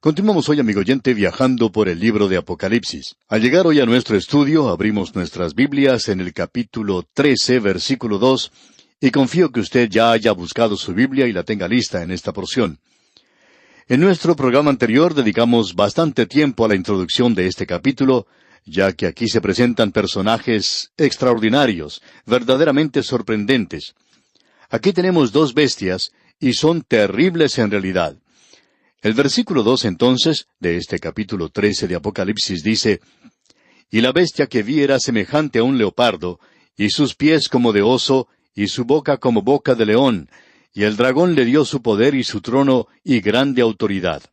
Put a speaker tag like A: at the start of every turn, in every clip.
A: Continuamos hoy, amigo oyente, viajando por el libro de Apocalipsis. Al llegar hoy a nuestro estudio, abrimos nuestras Biblias en el capítulo 13, versículo 2, y confío que usted ya haya buscado su Biblia y la tenga lista en esta porción. En nuestro programa anterior dedicamos bastante tiempo a la introducción de este capítulo, ya que aquí se presentan personajes extraordinarios, verdaderamente sorprendentes. Aquí tenemos dos bestias, y son terribles en realidad. El versículo 2, entonces, de este capítulo 13 de Apocalipsis dice, «Y la bestia que vi era semejante a un leopardo, y sus pies como de oso, y su boca como boca de león, y el dragón le dio su poder y su trono y grande autoridad».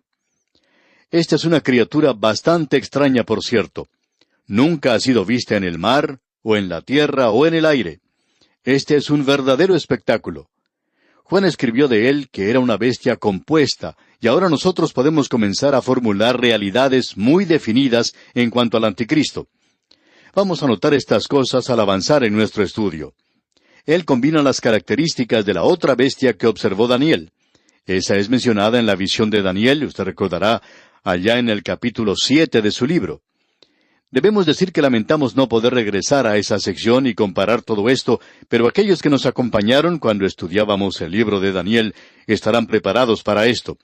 A: Esta es una criatura bastante extraña, por cierto. Nunca ha sido vista en el mar, o en la tierra, o en el aire. Este es un verdadero espectáculo. Juan escribió de él que era una bestia compuesta, y ahora nosotros podemos comenzar a formular realidades muy definidas en cuanto al anticristo. Vamos a notar estas cosas al avanzar en nuestro estudio. Él combina las características de la otra bestia que observó Daniel. Esa es mencionada en la visión de Daniel, usted recordará, allá en el capítulo 7 de su libro. Debemos decir que lamentamos no poder regresar a esa sección y comparar todo esto, pero aquellos que nos acompañaron cuando estudiábamos el libro de Daniel estarán preparados para esto.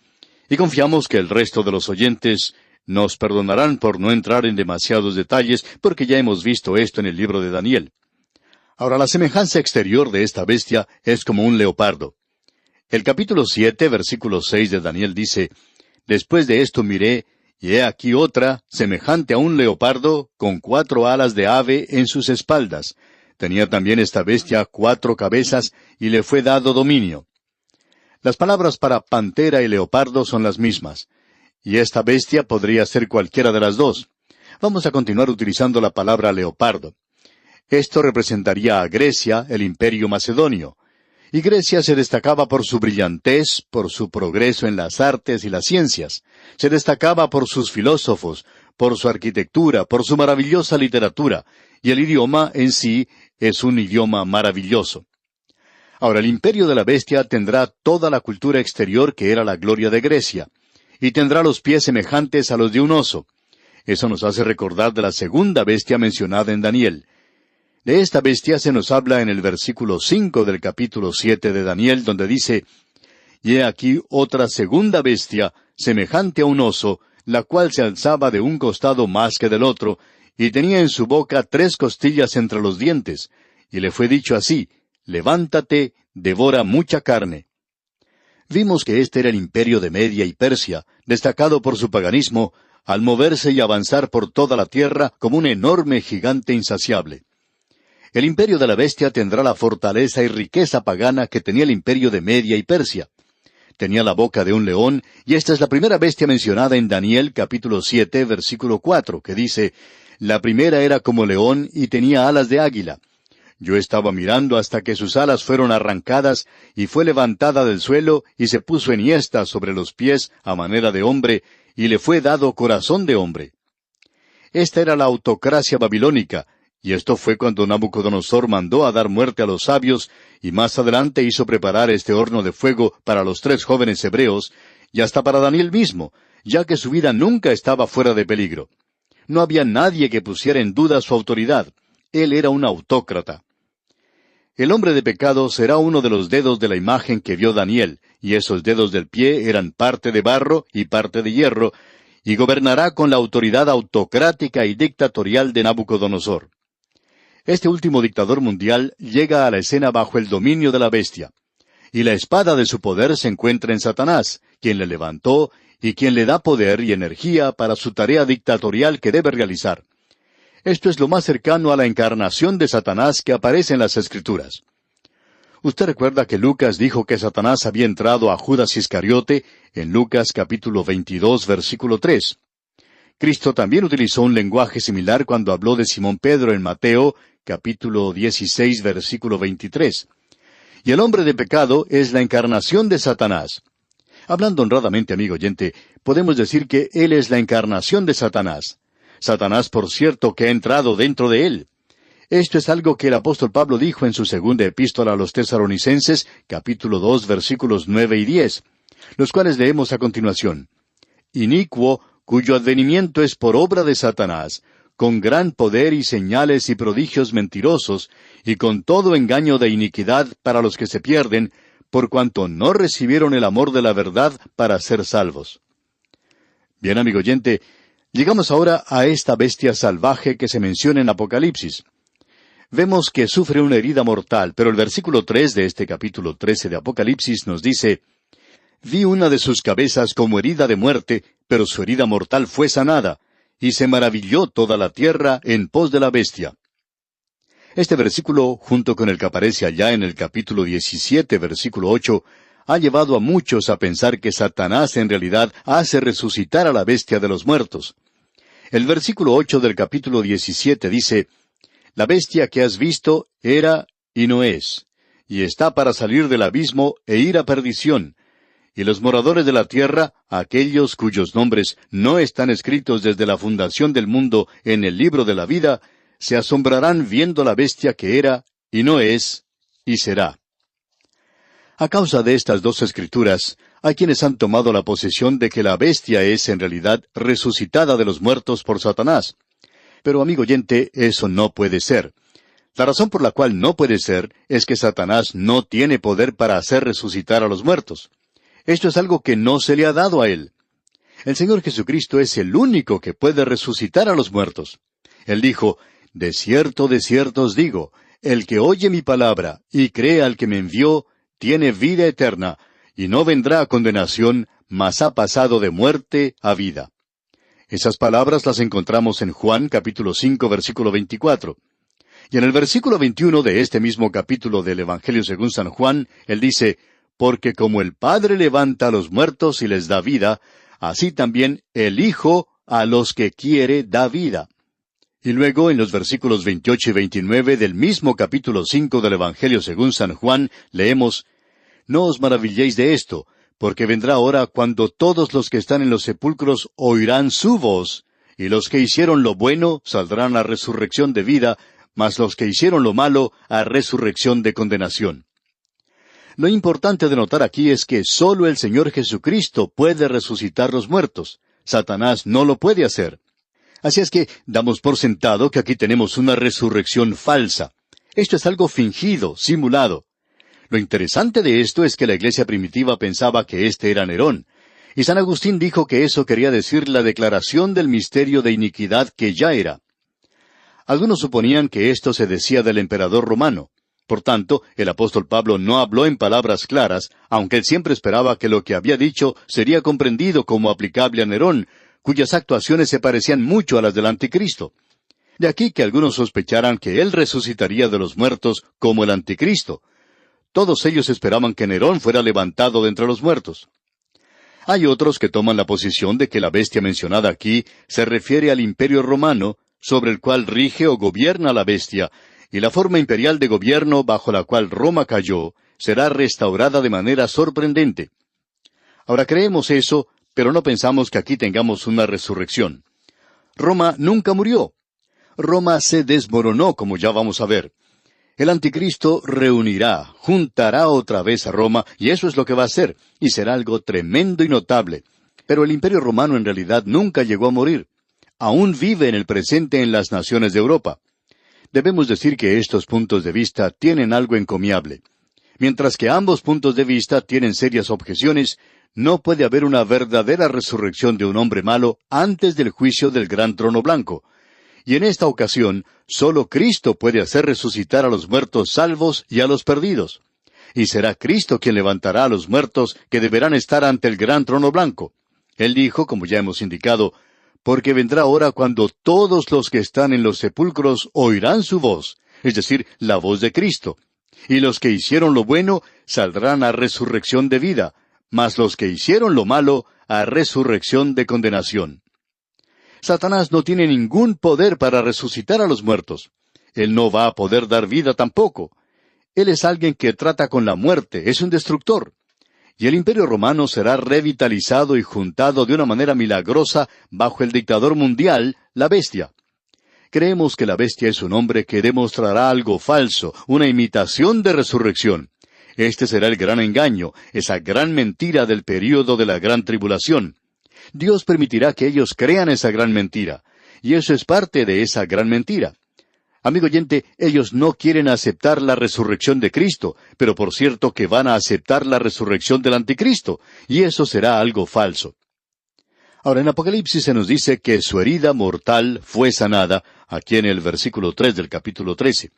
A: Y confiamos que el resto de los oyentes nos perdonarán por no entrar en demasiados detalles, porque ya hemos visto esto en el libro de Daniel. Ahora, la semejanza exterior de esta bestia es como un leopardo. El capítulo 7, versículo 6 de Daniel dice, «Después de esto miré, y he aquí otra, semejante a un leopardo, con 4 alas de ave en sus espaldas. Tenía también esta bestia 4 cabezas, y le fue dado dominio». Las palabras para pantera y leopardo son las mismas, y esta bestia podría ser cualquiera de las dos. Vamos a continuar utilizando la palabra leopardo. Esto representaría a Grecia, el imperio macedonio. Y Grecia se destacaba por su brillantez, por su progreso en las artes y las ciencias. Se destacaba por sus filósofos, por su arquitectura, por su maravillosa literatura, y el idioma en sí es un idioma maravilloso. Ahora, el imperio de la bestia tendrá toda la cultura exterior que era la gloria de Grecia, y tendrá los pies semejantes a los de un oso. Eso nos hace recordar de la segunda bestia mencionada en Daniel. De esta bestia se nos habla en el versículo 5 del capítulo 7 de Daniel, donde dice, «Y he aquí otra segunda bestia, semejante a un oso, la cual se alzaba de un costado más que del otro, y tenía en su boca 3 costillas entre los dientes, y le fue dicho así, levántate, devora mucha carne». Vimos que este era el imperio de Media y Persia, destacado por su paganismo, al moverse y avanzar por toda la tierra como un enorme gigante insaciable. El imperio de la bestia tendrá la fortaleza y riqueza pagana que tenía el imperio de Media y Persia. Tenía la boca de un león, y esta es la primera bestia mencionada en Daniel capítulo 7, versículo 4, que dice, «La primera era como león y tenía alas de águila. Yo estaba mirando hasta que sus alas fueron arrancadas, y fue levantada del suelo, y se puso enhiesta sobre los pies a manera de hombre, y le fue dado corazón de hombre». Esta era la autocracia babilónica, y esto fue cuando Nabucodonosor mandó a dar muerte a los sabios, y más adelante hizo preparar este horno de fuego para los 3 jóvenes hebreos, y hasta para Daniel mismo, ya que su vida nunca estaba fuera de peligro. No había nadie que pusiera en duda su autoridad. Él era un autócrata. El hombre de pecado será uno de los dedos de la imagen que vio Daniel, y esos dedos del pie eran parte de barro y parte de hierro, y gobernará con la autoridad autocrática y dictatorial de Nabucodonosor. Este último dictador mundial llega a la escena bajo el dominio de la bestia. Y la espada de su poder se encuentra en Satanás, quien le levantó y quien le da poder y energía para su tarea dictatorial que debe realizar. Esto es lo más cercano a la encarnación de Satanás que aparece en las Escrituras. Usted recuerda que Lucas dijo que Satanás había entrado a Judas Iscariote en Lucas capítulo 22, versículo 3. Cristo también utilizó un lenguaje similar cuando habló de Simón Pedro en Mateo capítulo 16, versículo 23. Y el hombre de pecado es la encarnación de Satanás. Hablando honradamente, amigo oyente, podemos decir que él es la encarnación de Satanás. Satanás, por cierto, que ha entrado dentro de él. Esto es algo que el apóstol Pablo dijo en su segunda epístola a los Tesalonicenses, capítulo 2, versículos 9 y 10, los cuales leemos a continuación. inicuo, cuyo advenimiento es por obra de Satanás, con gran poder y señales y prodigios mentirosos, y con todo engaño de iniquidad para los que se pierden, por cuanto no recibieron el amor de la verdad para ser salvos. Bien, amigo oyente, llegamos ahora a esta bestia salvaje que se menciona en Apocalipsis. Vemos que sufre una herida mortal, pero el versículo 3 de este capítulo 13 de Apocalipsis nos dice: «Vi una de sus cabezas como herida de muerte, pero su herida mortal fue sanada, y se maravilló toda la tierra en pos de la bestia». Este versículo, junto con el que aparece allá en el capítulo 17, versículo 8, ha llevado a muchos a pensar que Satanás en realidad hace resucitar a la bestia de los muertos. El versículo 8 del capítulo 17 dice: «La bestia que has visto era y no es, y está para salir del abismo e ir a perdición. Y los moradores de la tierra, aquellos cuyos nombres no están escritos desde la fundación del mundo en el libro de la vida, se asombrarán viendo la bestia que era, y no es, y será». A causa de estas dos escrituras, hay quienes han tomado la posesión de que la bestia es en realidad resucitada de los muertos por Satanás. Pero, amigo oyente, eso no puede ser. La razón por la cual no puede ser es que Satanás no tiene poder para hacer resucitar a los muertos. Esto es algo que no se le ha dado a él. El Señor Jesucristo es el único que puede resucitar a los muertos. Él dijo: «De cierto os digo, el que oye mi palabra y cree al que me envió, tiene vida eterna, y no vendrá a condenación, mas ha pasado de muerte a vida». Esas palabras las encontramos en Juan capítulo 5, versículo 24. Y en el versículo 21 de este mismo capítulo del Evangelio según San Juan, él dice: «Porque como el Padre levanta a los muertos y les da vida, así también el Hijo a los que quiere da vida». Y luego, en los versículos 28 y 29 del mismo capítulo 5 del Evangelio según San Juan, leemos: «No os maravilléis de esto, porque vendrá hora cuando todos los que están en los sepulcros oirán su voz, y los que hicieron lo bueno saldrán a resurrección de vida, mas los que hicieron lo malo a resurrección de condenación». Lo importante de notar aquí es que sólo el Señor Jesucristo puede resucitar los muertos. Satanás no lo puede hacer. Así es que damos por sentado que aquí tenemos una resurrección falsa. Esto es algo fingido, simulado. Lo interesante de esto es que la iglesia primitiva pensaba que este era Nerón. Y San Agustín dijo que eso quería decir la declaración del misterio de iniquidad que ya era. Algunos suponían que esto se decía del emperador romano. Por tanto, el apóstol Pablo no habló en palabras claras, aunque él siempre esperaba que lo que había dicho sería comprendido como aplicable a Nerón, cuyas actuaciones se parecían mucho a las del anticristo. De aquí que algunos sospecharan que él resucitaría de los muertos como el anticristo. Todos ellos esperaban que Nerón fuera levantado de entre los muertos. Hay otros que toman la posición de que la bestia mencionada aquí se refiere al imperio romano, sobre el cual rige o gobierna la bestia, y la forma imperial de gobierno bajo la cual Roma cayó será restaurada de manera sorprendente. Ahora creemos eso, pero no pensamos que aquí tengamos una resurrección. Roma nunca murió. Roma se desmoronó, como ya vamos a ver. El anticristo reunirá, juntará otra vez a Roma, y eso es lo que va a hacer, y será algo tremendo y notable. Pero el imperio romano en realidad nunca llegó a morir. Aún vive en el presente en las naciones de Europa. Debemos decir que estos puntos de vista tienen algo encomiable. Mientras que ambos puntos de vista tienen serias objeciones, no puede haber una verdadera resurrección de un hombre malo antes del juicio del gran trono blanco. Y en esta ocasión, solo Cristo puede hacer resucitar a los muertos salvos y a los perdidos. Y será Cristo quien levantará a los muertos que deberán estar ante el gran trono blanco. Él dijo, como ya hemos indicado: «Porque vendrá hora cuando todos los que están en los sepulcros oirán su voz», es decir, la voz de Cristo. «Y los que hicieron lo bueno saldrán a resurrección de vida, mas los que hicieron lo malo a resurrección de condenación». Satanás no tiene ningún poder para resucitar a los muertos. Él no va a poder dar vida tampoco. Él es alguien que trata con la muerte, es un destructor. Y el imperio romano será revitalizado y juntado de una manera milagrosa bajo el dictador mundial, la bestia. Creemos que la bestia es un hombre que demostrará algo falso, una imitación de resurrección. Este será el gran engaño, esa gran mentira del período de la gran tribulación. Dios permitirá que ellos crean esa gran mentira. Y eso es parte de esa gran mentira. Amigo oyente, ellos no quieren aceptar la resurrección de Cristo, pero por cierto que van a aceptar la resurrección del anticristo, y eso será algo falso. Ahora, en Apocalipsis se nos dice que su herida mortal fue sanada, aquí en el versículo 3 del capítulo 13.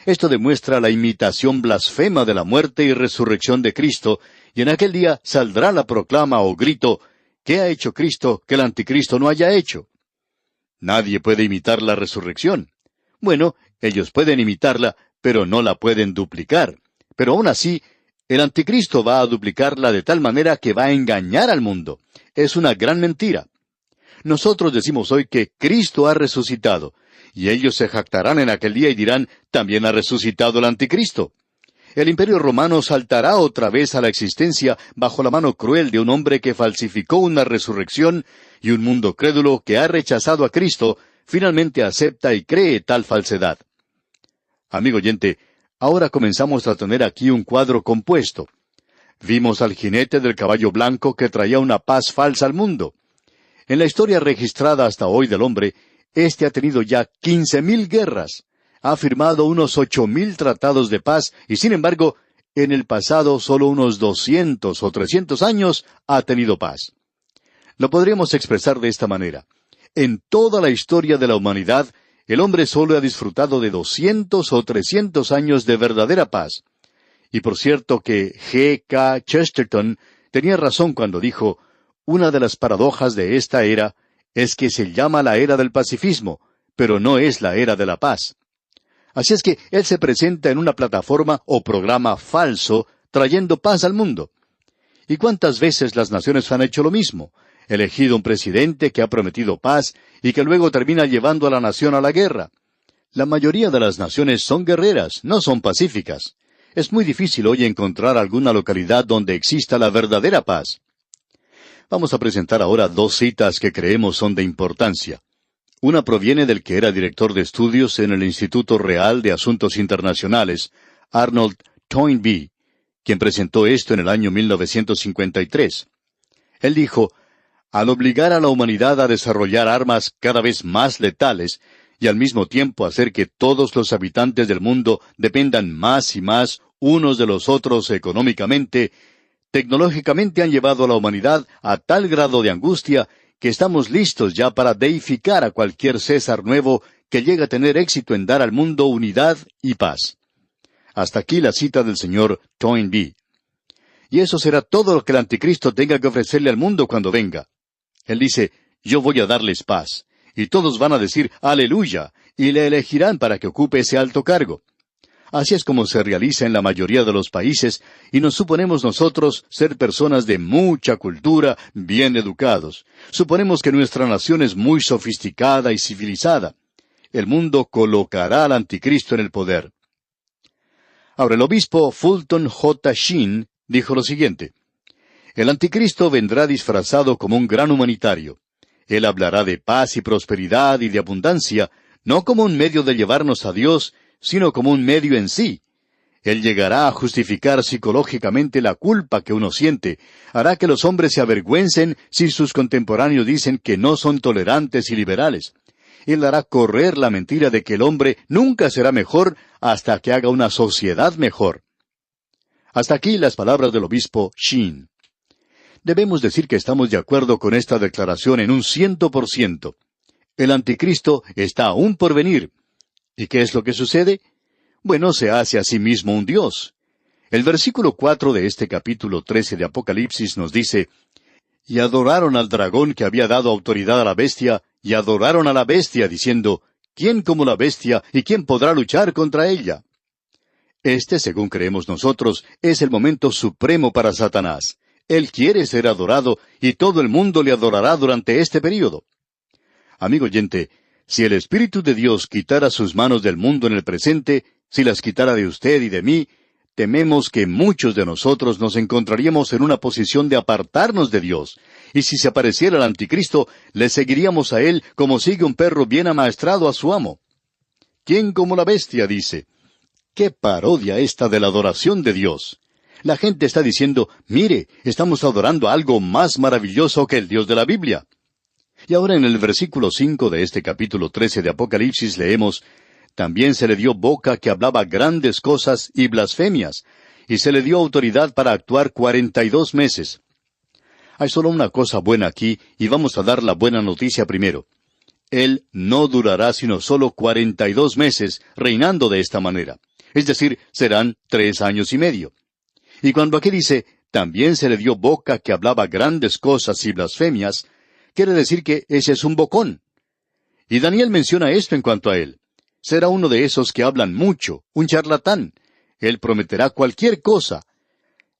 A: Esto demuestra la imitación blasfema de la muerte y resurrección de Cristo, y en aquel día saldrá la proclama o grito, ¿qué ha hecho Cristo que el anticristo no haya hecho? Nadie puede imitar la resurrección. Bueno, ellos pueden imitarla, pero no la pueden duplicar. Pero aún así, el anticristo va a duplicarla de tal manera que va a engañar al mundo. Es una gran mentira. Nosotros decimos hoy que Cristo ha resucitado, y ellos se jactarán en aquel día y dirán, también ha resucitado el anticristo. El imperio romano saltará otra vez a la existencia bajo la mano cruel de un hombre que falsificó una resurrección, y un mundo crédulo que ha rechazado a Cristo, finalmente acepta y cree tal falsedad. Amigo oyente, ahora comenzamos a tener aquí un cuadro compuesto. Vimos al jinete del caballo blanco que traía una paz falsa al mundo. En la historia registrada hasta hoy del hombre, éste ha tenido ya 15,000 guerras, ha firmado unos 8,000 tratados de paz, y sin embargo, en el pasado solo unos 200 o 300 años ha tenido paz. Lo podríamos expresar de esta manera. En toda la historia de la humanidad, el hombre solo ha disfrutado de 200 o 300 años de verdadera paz. Y por cierto que G. K. Chesterton tenía razón cuando dijo, una de las paradojas de esta era es que se llama la era del pacifismo, pero no es la era de la paz. Así es que él se presenta en una plataforma o programa falso, trayendo paz al mundo. ¿Y cuántas veces las naciones han hecho lo mismo? Elegido un presidente que ha prometido paz y que luego termina llevando a la nación a la guerra. La mayoría de las naciones son guerreras, no son pacíficas. Es muy difícil hoy encontrar alguna localidad donde exista la verdadera paz. Vamos a presentar ahora dos citas que creemos son de importancia. Una proviene del que era director de estudios en el Instituto Real de Asuntos Internacionales, Arnold Toynbee, quien presentó esto en el año 1953. Él dijo, al obligar a la humanidad a desarrollar armas cada vez más letales y al mismo tiempo hacer que todos los habitantes del mundo dependan más y más unos de los otros económicamente, tecnológicamente han llevado a la humanidad a tal grado de angustia que estamos listos ya para deificar a cualquier César nuevo que llegue a tener éxito en dar al mundo unidad y paz. Hasta aquí la cita del señor Toynbee. Y eso será todo lo que el anticristo tenga que ofrecerle al mundo cuando venga. Él dice, yo voy a darles paz, y todos van a decir, aleluya, y le elegirán para que ocupe ese alto cargo. Así es como se realiza en la mayoría de los países, y nos suponemos nosotros ser personas de mucha cultura, bien educados. Suponemos que nuestra nación es muy sofisticada y civilizada. El mundo colocará al anticristo en el poder. Ahora, el obispo Fulton J. Sheen dijo lo siguiente, el anticristo vendrá disfrazado como un gran humanitario. Él hablará de paz y prosperidad y de abundancia, no como un medio de llevarnos a Dios, sino como un medio en sí. Él llegará a justificar psicológicamente la culpa que uno siente, hará que los hombres se avergüencen si sus contemporáneos dicen que no son tolerantes y liberales. Él hará correr la mentira de que el hombre nunca será mejor hasta que haga una sociedad mejor. Hasta aquí las palabras del obispo Sheen. Debemos decir que estamos de acuerdo con esta declaración en un 100%. El anticristo está aún por venir. ¿Y qué es lo que sucede? Bueno, se hace a sí mismo un Dios. El versículo 4 de este capítulo 13 de Apocalipsis nos dice, y adoraron al dragón que había dado autoridad a la bestia, y adoraron a la bestia, diciendo, ¿quién como la bestia, y quién podrá luchar contra ella? Este, según creemos nosotros, es el momento supremo para Satanás. Él quiere ser adorado, y todo el mundo le adorará durante este período. Amigo oyente, si el Espíritu de Dios quitara sus manos del mundo en el presente, si las quitara de usted y de mí, tememos que muchos de nosotros nos encontraríamos en una posición de apartarnos de Dios, y si se apareciera el anticristo, le seguiríamos a él como sigue un perro bien amaestrado a su amo. ¿Quién como la bestia? Dice. ¡Qué parodia esta de la adoración de Dios! La gente está diciendo, mire, estamos adorando a algo más maravilloso que el Dios de la Biblia. Y ahora en el versículo 5 de este capítulo 13 de Apocalipsis leemos, también se le dio boca que hablaba grandes cosas y blasfemias, y se le dio autoridad para actuar 42 meses. Hay solo una cosa buena aquí, y vamos a dar la buena noticia primero. Él no durará sino solo 42 meses reinando de esta manera. Es decir, serán 3 años y medio. Y cuando aquí dice, también se le dio boca que hablaba grandes cosas y blasfemias, quiere decir que ese es un bocón. Y Daniel menciona esto en cuanto a él. Será uno de esos que hablan mucho, un charlatán. Él prometerá cualquier cosa.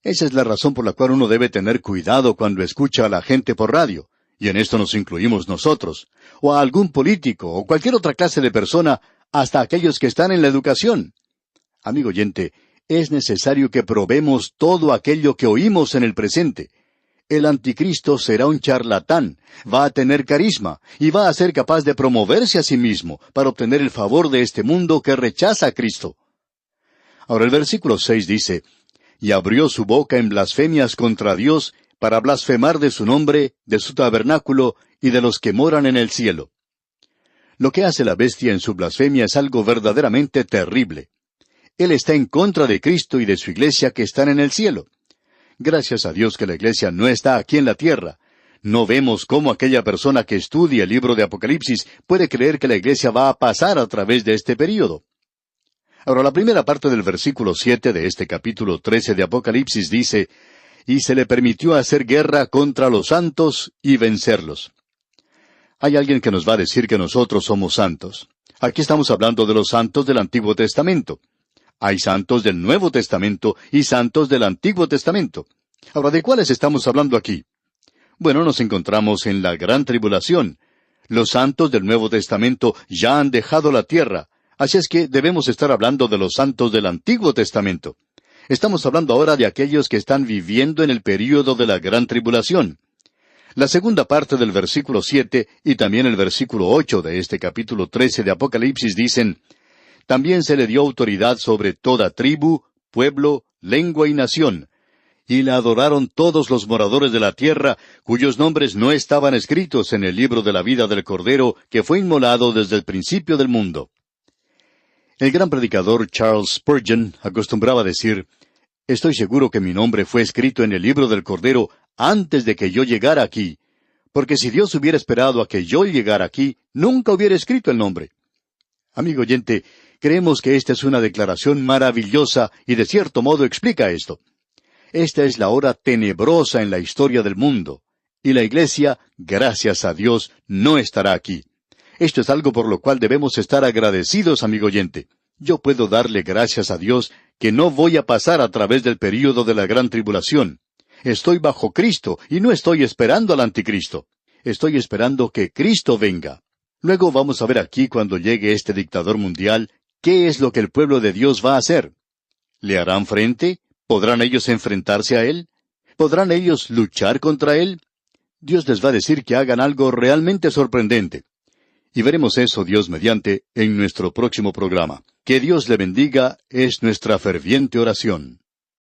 A: Esa es la razón por la cual uno debe tener cuidado cuando escucha a la gente por radio, y en esto nos incluimos nosotros, o a algún político, o cualquier otra clase de persona, hasta aquellos que están en la educación. Amigo oyente, es necesario que probemos todo aquello que oímos en el presente. El anticristo será un charlatán, va a tener carisma, y va a ser capaz de promoverse a sí mismo para obtener el favor de este mundo que rechaza a Cristo. Ahora el versículo 6 dice, y abrió su boca en blasfemias contra Dios, para blasfemar de su nombre, de su tabernáculo, y de los que moran en el cielo. Lo que hace la bestia en su blasfemia es algo verdaderamente terrible. Él está en contra de Cristo y de su iglesia que están en el cielo. Gracias a Dios que la iglesia no está aquí en la tierra. No vemos cómo aquella persona que estudia el libro de Apocalipsis puede creer que la iglesia va a pasar a través de este período. Ahora, la primera parte del versículo 7 de este capítulo 13 de Apocalipsis dice, y se le permitió hacer guerra contra los santos y vencerlos. Hay alguien que nos va a decir que nosotros somos santos. Aquí estamos hablando de los santos del Antiguo Testamento. Hay santos del Nuevo Testamento y santos del Antiguo Testamento. Ahora, ¿de cuáles estamos hablando aquí? Bueno, nos encontramos en la Gran Tribulación. Los santos del Nuevo Testamento ya han dejado la tierra. Así es que debemos estar hablando de los santos del Antiguo Testamento. Estamos hablando ahora de aquellos que están viviendo en el período de la Gran Tribulación. La segunda parte del versículo 7 y también el versículo 8 de este capítulo 13 de Apocalipsis dicen, también se le dio autoridad sobre toda tribu, pueblo, lengua y nación, y la adoraron todos los moradores de la tierra, cuyos nombres no estaban escritos en el libro de la vida del Cordero, que fue inmolado desde el principio del mundo. El gran predicador Charles Spurgeon acostumbraba decir, estoy seguro que mi nombre fue escrito en el libro del Cordero antes de que yo llegara aquí, porque si Dios hubiera esperado a que yo llegara aquí, nunca hubiera escrito el nombre. Amigo oyente, creemos que esta es una declaración maravillosa y de cierto modo explica esto. Esta es la hora tenebrosa en la historia del mundo, y la iglesia, gracias a Dios, no estará aquí. Esto es algo por lo cual debemos estar agradecidos, amigo oyente. Yo puedo darle gracias a Dios que no voy a pasar a través del período de la gran tribulación. Estoy bajo Cristo y no estoy esperando al anticristo. Estoy esperando que Cristo venga. Luego vamos a ver aquí cuando llegue este dictador mundial, ¿qué es lo que el pueblo de Dios va a hacer? ¿Le harán frente? ¿Podrán ellos enfrentarse a él? ¿Podrán ellos luchar contra él? Dios les va a decir que hagan algo realmente sorprendente. Y veremos eso, Dios mediante, en nuestro próximo programa. Que Dios le bendiga es nuestra ferviente oración.